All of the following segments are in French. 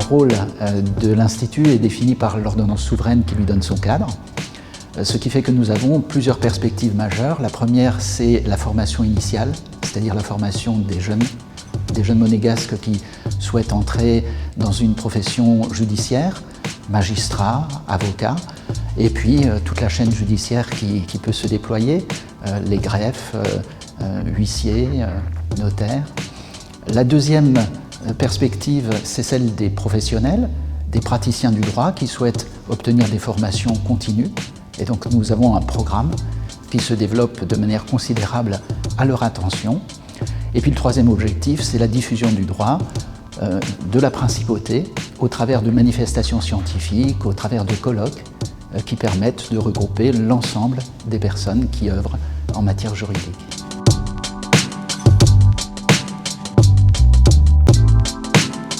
rôle de l'Institut est défini par l'ordonnance souveraine qui lui donne son cadre, ce qui fait que nous avons plusieurs perspectives majeures. La première, c'est la formation initiale, c'est-à-dire la formation des jeunes monégasques qui souhaitent entrer dans une profession judiciaire, magistrats, avocats, et puis toute la chaîne judiciaire qui peut se déployer, les greffes, huissiers, notaires. La deuxième perspective, c'est celle des professionnels, des praticiens du droit qui souhaitent obtenir des formations continues. Et donc nous avons un programme qui se développe de manière considérable à leur attention. Et puis le troisième objectif, c'est la diffusion du droit, de la principauté, au travers de manifestations scientifiques, au travers de colloques qui permettent de regrouper l'ensemble des personnes qui œuvrent en matière juridique.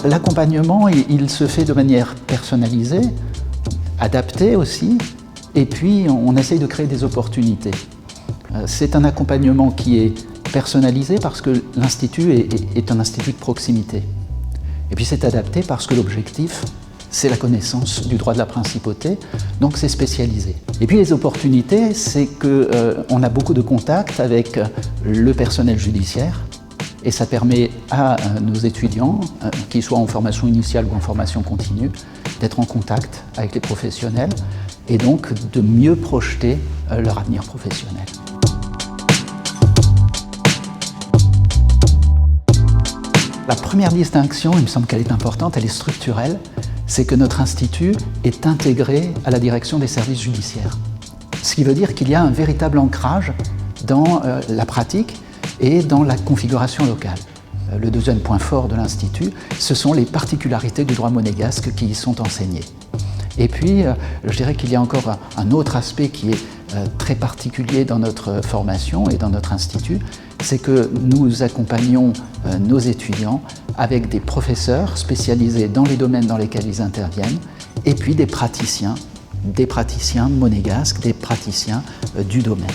L'accompagnement, il se fait de manière personnalisée, adaptée aussi, et puis on essaye de créer des opportunités. C'est un accompagnement qui est personnalisé parce que l'Institut est un institut de proximité. Et puis c'est adapté parce que l'objectif, c'est la connaissance du droit de la principauté, donc c'est spécialisé. Et puis les opportunités, c'est qu'on a beaucoup de contacts avec le personnel judiciaire, et ça permet à nos étudiants, qu'ils soient en formation initiale ou en formation continue, d'être en contact avec les professionnels et donc de mieux projeter leur avenir professionnel. La première distinction, il me semble qu'elle est importante, elle est structurelle, c'est que notre institut est intégré à la direction des services judiciaires. Ce qui veut dire qu'il y a un véritable ancrage dans la pratique et dans la configuration locale. Le deuxième point fort de l'Institut, ce sont les particularités du droit monégasque qui y sont enseignées. Et puis, je dirais qu'il y a encore un autre aspect qui est très particulier dans notre formation et dans notre institut, c'est que nous accompagnons nos étudiants avec des professeurs spécialisés dans les domaines dans lesquels ils interviennent, et puis des praticiens monégasques, des praticiens du domaine.